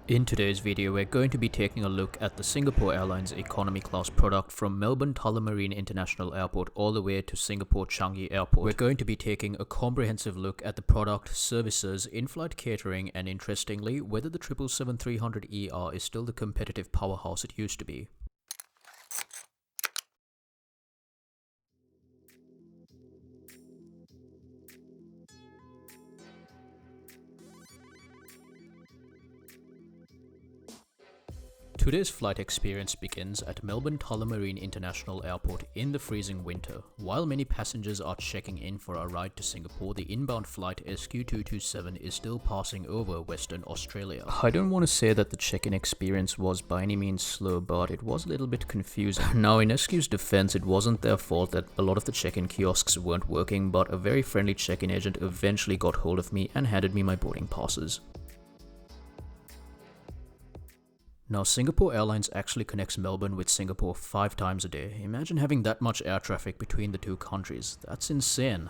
In today's video, we're going to be taking a look at the Singapore Airlines economy class product from Melbourne Tullamarine International Airport all the way to Singapore Changi Airport. We're going to be taking a comprehensive look at the product, services, in-flight catering, and interestingly, whether the 777-300ER is still the competitive powerhouse it used to be. Today's flight experience begins at Melbourne Tullamarine International Airport in the freezing winter. While many passengers are checking in for a ride to Singapore, the inbound flight SQ227 is still passing over Western Australia. I don't want to say that the check-in experience was by any means slow, but it was a little bit confusing. Now, in SQ's defense, it wasn't their fault that a lot of the check-in kiosks weren't working, but a very friendly check-in agent eventually got hold of me and handed me my boarding passes. Now, Singapore Airlines actually connects Melbourne with Singapore 5 times a day. Imagine having that much air traffic between the two countries. That's insane.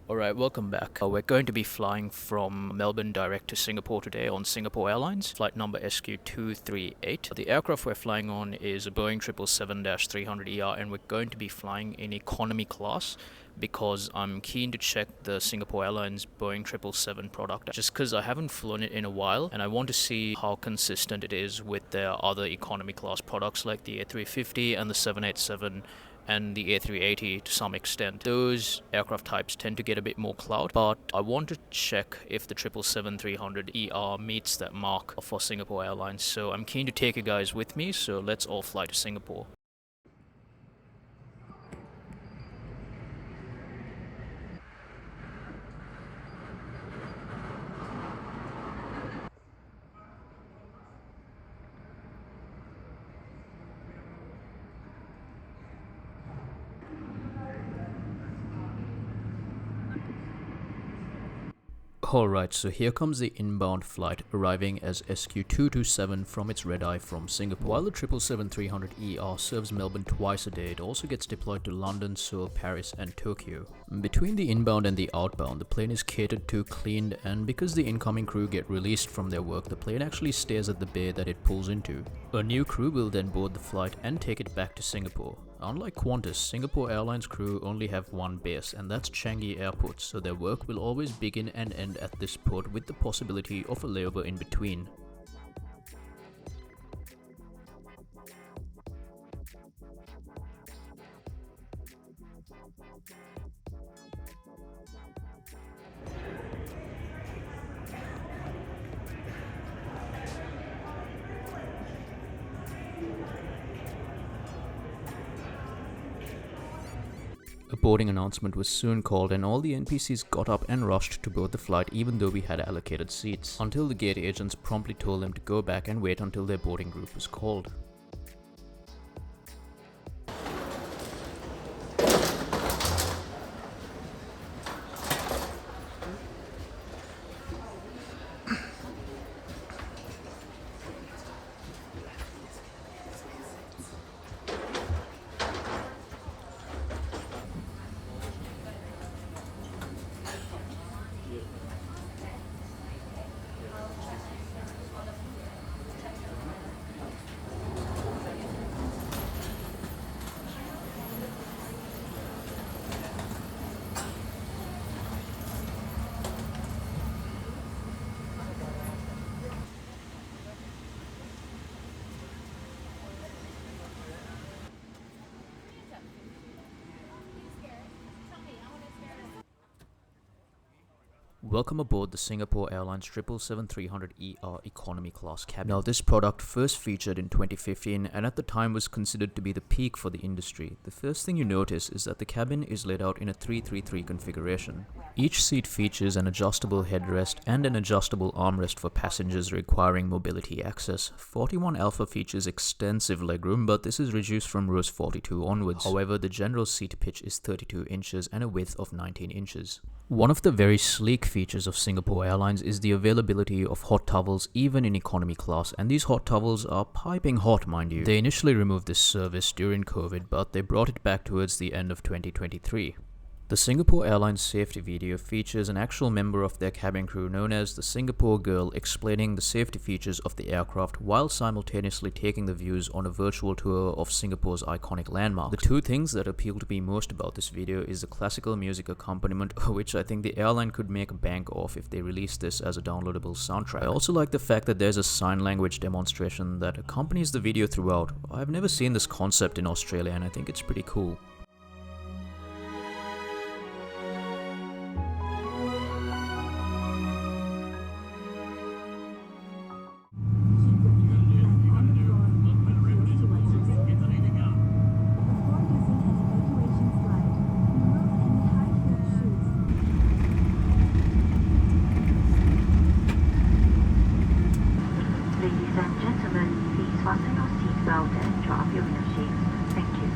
Alright, welcome back. We're going to be flying from Melbourne direct to Singapore today on Singapore Airlines, flight number SQ238. The aircraft we're flying on is a Boeing 777-300ER, and we're going to be flying in economy class because I'm keen to check the Singapore Airlines Boeing 777 product just because I haven't flown it in a while and I want to see how consistent it is with their other economy class products like the A350 and the 787 and the A380 to some extent. Those aircraft types tend to get a bit more clout, but I want to check if the 777-300ER meets that mark for Singapore Airlines, so I'm keen to take you guys with me, so let's all fly to Singapore. Alright, so here comes the inbound flight, arriving as SQ227 from its red-eye from Singapore. While the 777-300ER serves Melbourne twice a day, it also gets deployed to London, Seoul, Paris and Tokyo. Between the inbound and the outbound, the plane is catered to, cleaned, and because the incoming crew get released from their work, the plane actually stays at the bay that it pulls into. A new crew will then board the flight and take it back to Singapore. Unlike Qantas, Singapore Airlines crew only have one base, and that's Changi Airport, so their work will always begin and end at this port with the possibility of a layover in between. A boarding announcement was soon called and all the NPCs got up and rushed to board the flight even though we had allocated seats, until the gate agents promptly told them to go back and wait until their boarding group was called. Welcome aboard the Singapore Airlines 777-300ER economy class cabin. Now, this product first featured in 2015 and at the time was considered to be the peak for the industry. The first thing you notice is that the cabin is laid out in a 333 configuration. Each seat features an adjustable headrest and an adjustable armrest for passengers requiring mobility access. 41 Alpha features extensive legroom, but this is reduced from rows 42 onwards. However, the general seat pitch is 32 inches and a width of 19 inches. One of the very sleek features of Singapore Airlines is the availability of hot towels even in economy class, and these hot towels are piping hot, mind you. They initially removed this service during COVID, but they brought it back towards the end of 2023. The Singapore Airlines safety video features an actual member of their cabin crew known as the Singapore Girl explaining the safety features of the aircraft while simultaneously taking the views on a virtual tour of Singapore's iconic landmarks. The two things that appeal to me most about this video is the classical music accompaniment, which I think the airline could make a bank off if they released this as a downloadable soundtrack. I also like the fact that there's a sign language demonstration that accompanies the video throughout. I've never seen this concept in Australia and I think it's pretty cool. Ladies and gentlemen, please fasten your seatbelt and draw up your window shades. Thank you.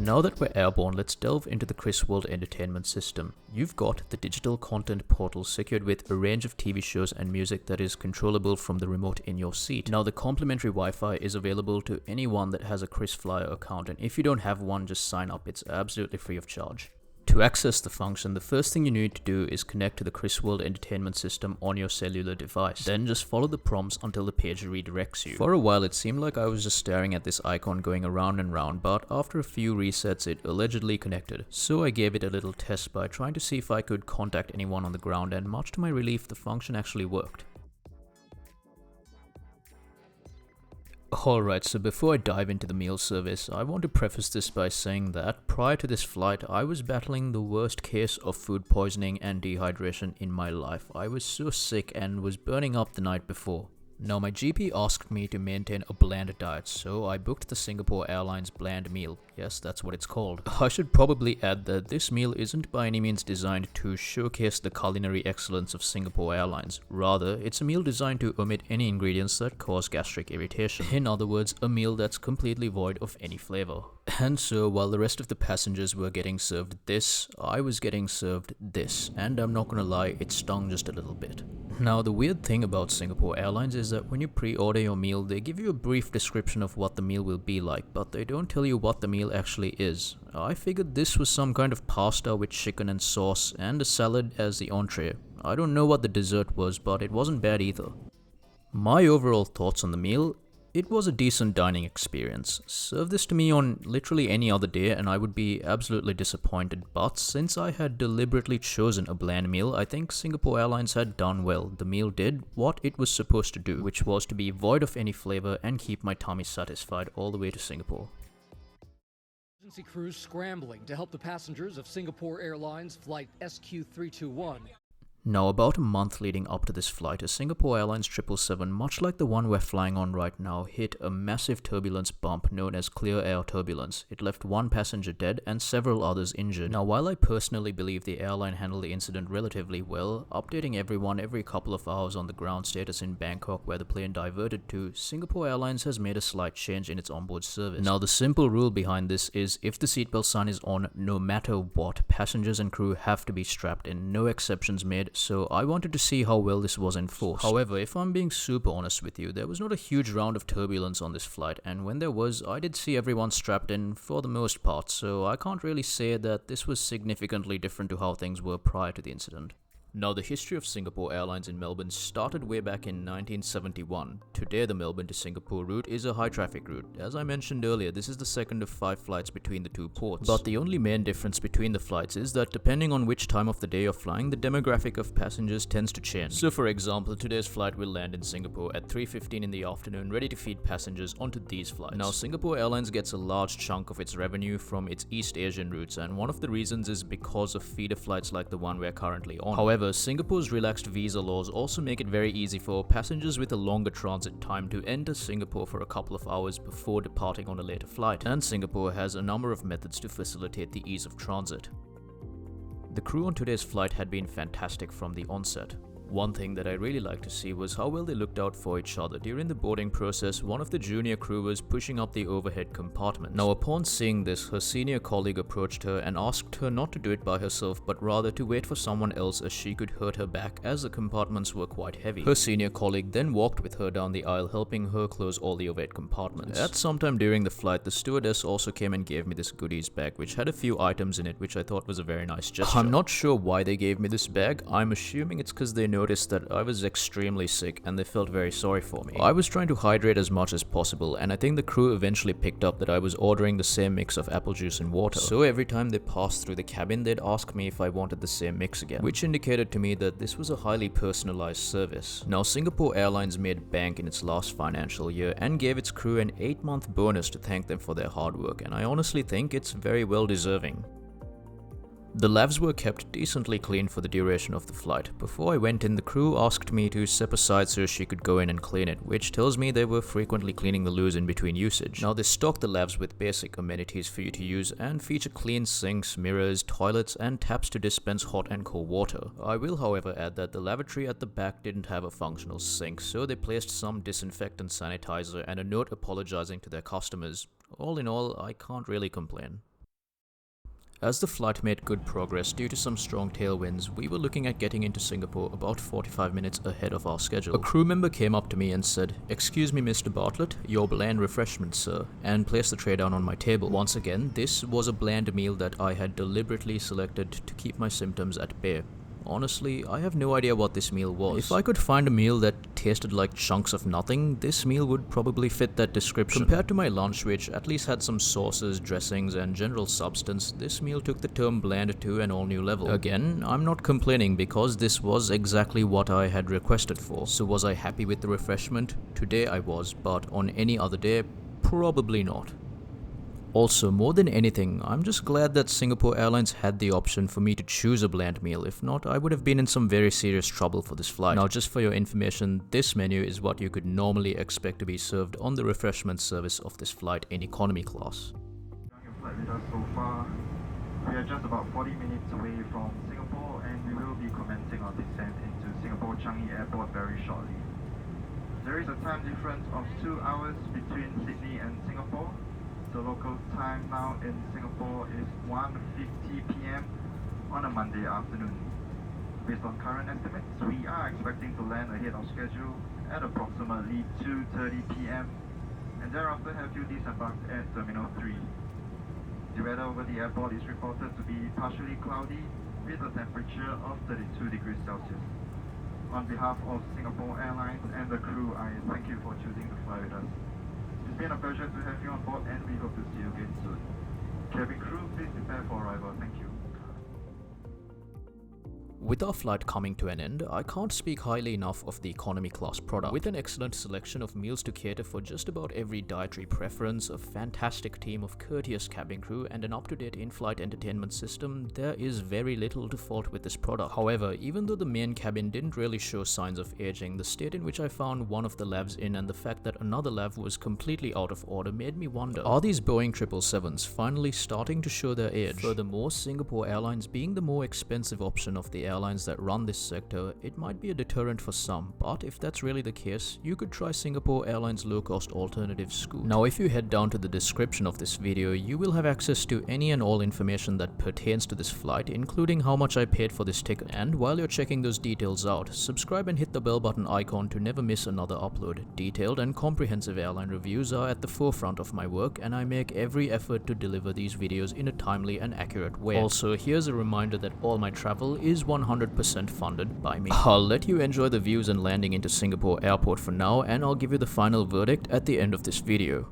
Now that we're airborne, let's delve into the Chris World entertainment system. You've got the digital content portal secured with a range of TV shows and music that is controllable from the remote in your seat. Now the complimentary Wi-Fi is available to anyone that has a Chris Flyer account, and if you don't have one, just sign up. It's absolutely free of charge. To access the function, the first thing you need to do is connect to the Chris World entertainment system on your cellular device. Then just follow the prompts until the page redirects you. For a while it seemed like I was just staring at this icon going around and round, but after a few resets it allegedly connected. So I gave it a little test by trying to see if I could contact anyone on the ground, and much to my relief the function actually worked. Alright, so before I dive into the meal service, I want to preface this by saying that prior to this flight, I was battling the worst case of food poisoning and dehydration in my life. I was so sick and was burning up the night before. Now my GP asked me to maintain a bland diet, so I booked the Singapore Airlines bland meal. Yes, that's what it's called. I should probably add that this meal isn't by any means designed to showcase the culinary excellence of Singapore Airlines. Rather, it's a meal designed to omit any ingredients that cause gastric irritation. In other words, a meal that's completely void of any flavor. And so, while the rest of the passengers were getting served this, I was getting served this, and I'm not gonna lie, it stung just a little bit. Now, the weird thing about Singapore Airlines is that when you pre-order your meal, they give you a brief description of what the meal will be like, but they don't tell you what the meal actually is. I figured this was some kind of pasta with chicken and sauce, and a salad as the entree. I don't know what the dessert was, but it wasn't bad either. My overall thoughts on the meal: it was a decent dining experience. Serve this to me on literally any other day and I would be absolutely disappointed, but since I had deliberately chosen a bland meal, I think Singapore Airlines had done well. The meal did what it was supposed to do, which was to be void of any flavor and keep my tummy satisfied all the way to Singapore. Emergency crews scrambling to help the passengers of Singapore Airlines Flight SQ321. Now, about a month leading up to this flight, a Singapore Airlines 777, much like the one we're flying on right now, hit a massive turbulence bump known as clear air turbulence. It left one passenger dead and several others injured. Now, while I personally believe the airline handled the incident relatively well, updating everyone every couple of hours on the ground status in Bangkok where the plane diverted to, Singapore Airlines has made a slight change in its onboard service. Now, the simple rule behind this is if the seatbelt sign is on, no matter what, passengers and crew have to be strapped in, no exceptions made. So I wanted to see how well this was enforced. However, if I'm being super honest with you, there was not a huge round of turbulence on this flight, and when there was, I did see everyone strapped in for the most part, so I can't really say that this was significantly different to how things were prior to the incident. Now, the history of Singapore Airlines in Melbourne started way back in 1971. Today, the Melbourne to Singapore route is a high-traffic route. As I mentioned earlier, this is the second of 5 flights between the two ports. But the only main difference between the flights is that depending on which time of the day you're flying, the demographic of passengers tends to change. So, for example, today's flight will land in Singapore at 3:15 in the afternoon, ready to feed passengers onto these flights. Now, Singapore Airlines gets a large chunk of its revenue from its East Asian routes, and one of the reasons is because of feeder flights like the one we're currently on. However, Singapore's relaxed visa laws also make it very easy for passengers with a longer transit time to enter Singapore for a couple of hours before departing on a later flight, and Singapore has a number of methods to facilitate the ease of transit. The crew on today's flight had been fantastic from the onset. One thing that I really liked to see was how well they looked out for each other. During the boarding process, one of the junior crew was pushing up the overhead compartment. Now, upon seeing this, her senior colleague approached her and asked her not to do it by herself, but rather to wait for someone else as she could hurt her back as the compartments were quite heavy. Her senior colleague then walked with her down the aisle, helping her close all the overhead compartments. At some time during the flight, the stewardess also came and gave me this goodies bag, which had a few items in it, which I thought was a very nice gesture. I'm not sure why they gave me this bag. I'm assuming it's because they noticed that I was extremely sick and they felt very sorry for me. I was trying to hydrate as much as possible, and I think the crew eventually picked up that I was ordering the same mix of apple juice and water. So every time they passed through the cabin, they'd ask me if I wanted the same mix again, which indicated to me that this was a highly personalized service. Now, Singapore Airlines made bank in its last financial year and gave its crew an 8-month bonus to thank them for their hard work, and I honestly think it's very well deserving. The lavs were kept decently clean for the duration of the flight. Before I went in, the crew asked me to step aside so she could go in and clean it, which tells me they were frequently cleaning the loos in between usage. Now, they stocked the lavs with basic amenities for you to use and feature clean sinks, mirrors, toilets, and taps to dispense hot and cold water. I will, however, add that the lavatory at the back didn't have a functional sink, so they placed some disinfectant sanitizer and a note apologizing to their customers. All in all, I can't really complain. As the flight made good progress due to some strong tailwinds, we were looking at getting into Singapore about 45 minutes ahead of our schedule. A crew member came up to me and said, "Excuse me, Mr. Bartlett, your bland refreshment, sir," and placed the tray down on my table. Once again, this was a bland meal that I had deliberately selected to keep my symptoms at bay. Honestly, I have no idea what this meal was. If I could find a meal that tasted like chunks of nothing, this meal would probably fit that description. Compared to my lunch, which at least had some sauces, dressings, and general substance, this meal took the term bland to an all-new level. Again, I'm not complaining because this was exactly what I had requested for. So was I happy with the refreshment? Today I was, but on any other day, probably not. Also, more than anything, I'm just glad that Singapore Airlines had the option for me to choose a bland meal. If not, I would have been in some very serious trouble for this flight. Now, just for your information, this menu is what you could normally expect to be served on the refreshment service of this flight in economy class. flight with us so far. We are just about 40 minutes away from Singapore, and we will be commencing our descent into Singapore Changi Airport very shortly. There is a time difference of 2 hours between Sydney and Singapore. The local time now in Singapore is 1:50 p.m. on a Monday afternoon. Based on current estimates, we are expecting to land ahead of schedule at approximately 2:30 p.m. and thereafter have you disembarked at Terminal 3. The weather over the airport is reported to be partially cloudy with a temperature of 32 degrees Celsius. On behalf of Singapore Airlines and the crew, I thank you for choosing to fly with us. It's been a pleasure to have you on board, and we hope to see you again soon. Cabin crew, please prepare for arrival. Thank you. With our flight coming to an end, I can't speak highly enough of the economy class product. With an excellent selection of meals to cater for just about every dietary preference, a fantastic team of courteous cabin crew, and an up-to-date in-flight entertainment system, there is very little to fault with this product. However, even though the main cabin didn't really show signs of aging, the state in which I found one of the lavs in and the fact that another lav was completely out of order made me wonder, are these Boeing 777s finally starting to show their age? Furthermore, Singapore Airlines being the more expensive option of the airlines that run this sector, it might be a deterrent for some, but if that's really the case, you could try Singapore Airlines low-cost alternative Scoot. Now, if you head down to the description of this video, you will have access to any and all information that pertains to this flight, including how much I paid for this ticket. And while you're checking those details out, subscribe and hit the bell button icon to never miss another upload. Detailed and comprehensive airline reviews are at the forefront of my work, and I make every effort to deliver these videos in a timely and accurate way. Also, here's a reminder that all my travel is 100% funded by me. I'll let you enjoy the views and landing into Singapore Airport for now, and I'll give you the final verdict at the end of this video.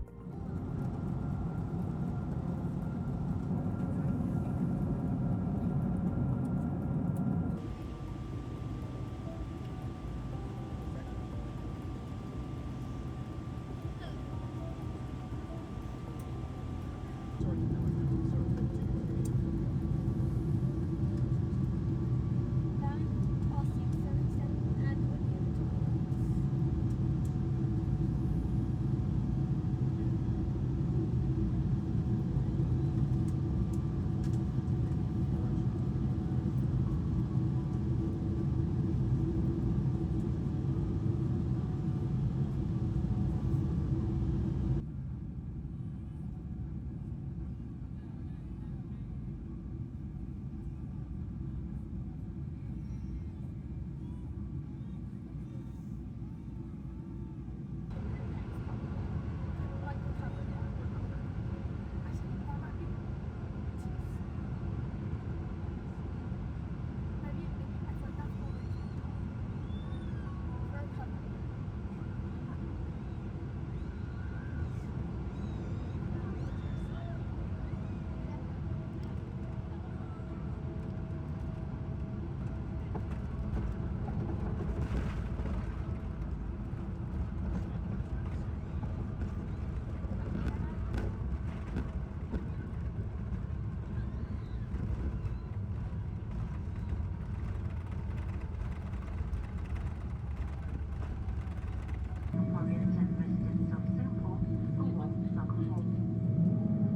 Singaporeans and residents of Singapore, a warm welcome home.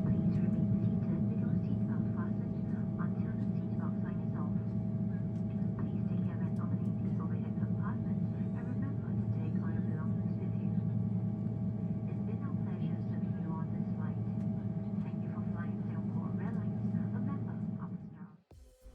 Please remain seated with your seatbelt fastened until the seatbelt sign is off. Please take care of and dominate the overhead compartment, and remember to take all your belongings with you. It's been our pleasure serving you on this flight. Thank you for flying Singapore Airlines, a member of the Star.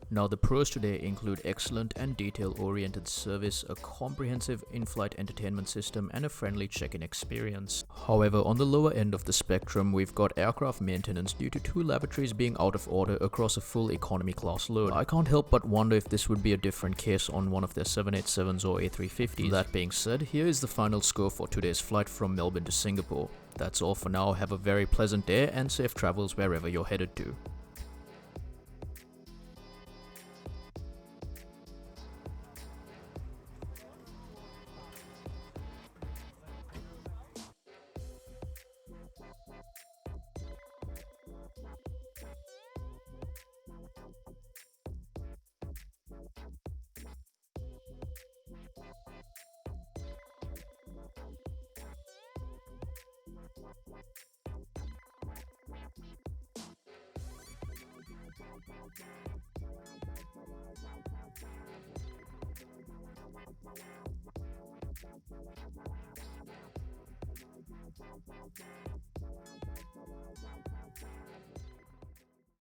Now, the pros today include excellent and detail-oriented service, a comprehensive in-flight entertainment system, and a friendly check-in experience. However, on the lower end of the spectrum, we've got aircraft maintenance due to 2 lavatories being out of order across a full economy class load. I can't help but wonder if this would be a different case on one of their 787s or A350s. That being said, here is the final score for today's flight from Melbourne to Singapore. That's all for now. Have a very pleasant day and safe travels wherever you're headed to.